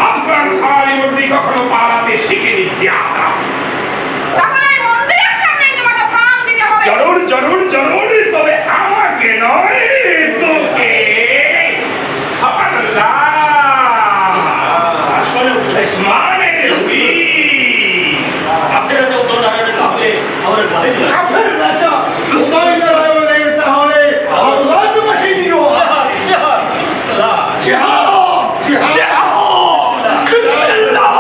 আফগান আলিমর্দি কখনো পালাতে শিখেনি জ্ঞাতা। তাহলে মন্দিরের সামনে তোমাকে প্রাণ দিতে হবে। জরুর জরুর জরুর, তবে আমাকে নয়, তোকে। সুবহানাল্লাহ। আসলে ইসমানের নবী। কাফেররা তো দাঁড়াতে তাহলে আমাদের ভালো না। কাফের রাজা উমাইয়ার তাহলে আল্লাহ তোমাকে দিও। জিহাদ বিসমিল্লাহ। জিহাদ জিহাদ বিসমিল্লাহ।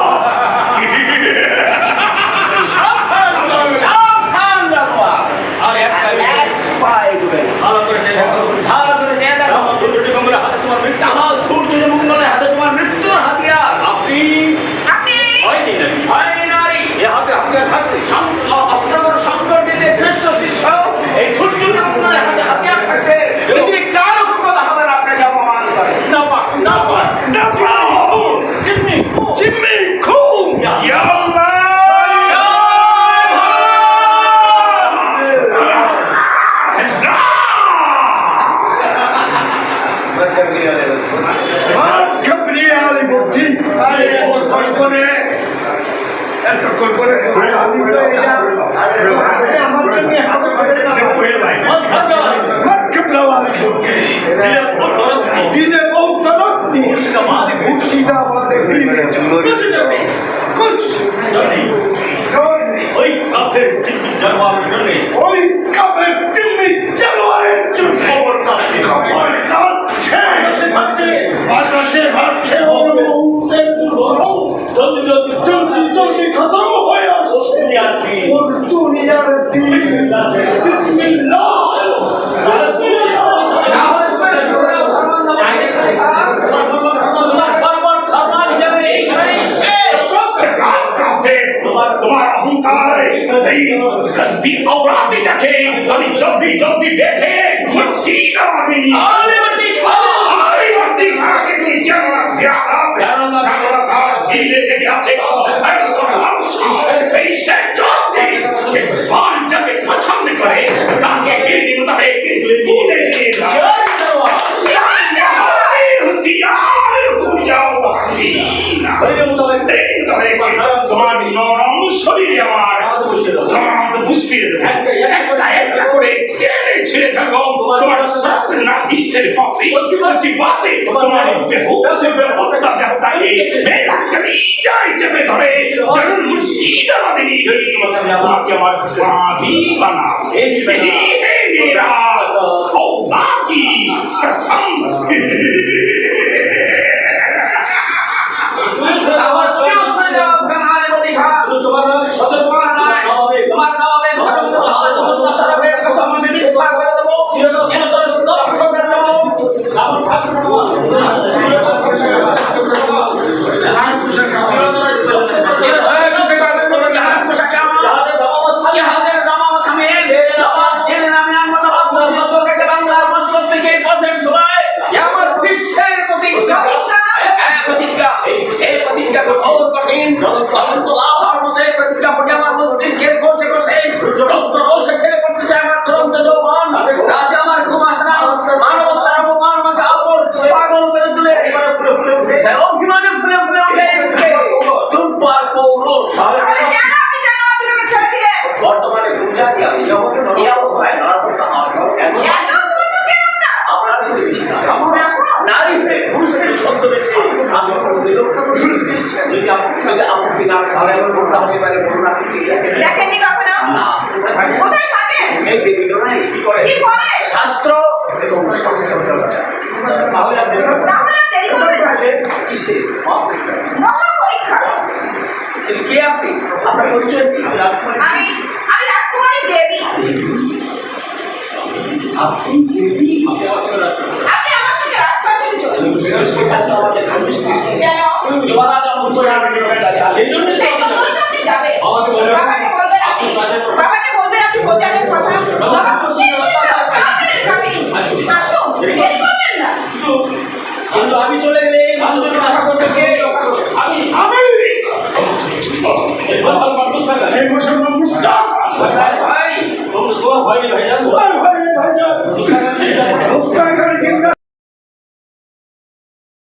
সাবধান রাখো। আর একটা এক পায়ে দিবেন। ভালো করে দেখো। ভালো করে নিয়ে দেখো। আমার দুটি কমরে হাতে তোমার মৃত্যু। আমার ধৈর্য মঙ্গলের হাতে তোমার মৃত্যুর হাতিয়ার। আপনি আপনি হয়নি নাকি? ভয় নারী এ হাতে হাতিয়ার থাকতে অস্ত্রগর সংকটটিতে শ্রেষ্ঠ শিষ্য এই ধৈর্য মঙ্গলের হাতে হাতিয়ার থাকবে। পৃথিবীর কারো কথা হবে না আপনাকে অপমান করে। না পাক না পাক না পাও। জিম্মি জিম্মি খুন। ইয়া আল্লাহ। আমি তো এটা আমার জন্য হাত করে দিলে বহুত তরক্তি মুর্শিদাবাদে ফিরে ওই কাফের জিম্মি জানোয়ারের জন্য ওই কাপের চিম্মি জানোয়ারের জন্য খবর কাছে খবর কাছে বাতাসে ভাসছে অনুমতের দুর্গম জলদি জলদি জলদি জলদি খতম হয়ে আসছে ওর দুনিয়ার দিন বিসমিল্লাহ তোমার অহংকার এই গজবি অপরাধীটাকে আমি জলদি জলদি দেখে মুর্শিদাবাদে নিয়ে আলিমর্দি খাকে তুমি জানো না জানো না তার দিলে যে আছে এই সে জলদি একবার যাকে পছন্দ করে তাকে এই মোতাবেক তুলে নিয়ে যাও। হুঁশিয়ার হয়ে যাও হাসিনা। তোমার নরম শরীরে আমার বুঝিয়ে দেবো একটা করে টেনে ছেড়ে ফেলবো তোমার নাভিসের পথে বাতে তোমার বেহুশ বেপত্তা দেবতাকে মেরা কলিজায় চেপে ধরে জরুর মুর্শিদাবাদে নিয়ে গেলে তোমাকে আমার স্বামী বানাও। यही है मेरा खुदा की कसम। আমার তুমিও শুনে যাও আফগান আলিমর্দি খান। তোমার নামে ভগবানের ভালো সরবের কসম আমি মিথ্যা করে দেবো। চিরতরে ধ্বংস করে দেবো। দেখেননি কখনো? কোথায় থাকে? শাস্ত্র এবং তাহলে দেরি করবেন মহাপরীক্ষা। কে আপনি? আপনার পরিচয় কি? আমি রাজকুমারী দেবী। আপনি দেবী আপনি আমার সঙ্গে রাজপ্রাসাদে চলুন। কেন? সেই জন্যই তো আপনি যাবেন। বাবাকে বলবেন আপনি প্রচারের কথা। বাবা খুশি হয়ে যাবে। কাফেরের কাহিনী। আসুন, দেরি করবেন না। কিন্তু আমি চলে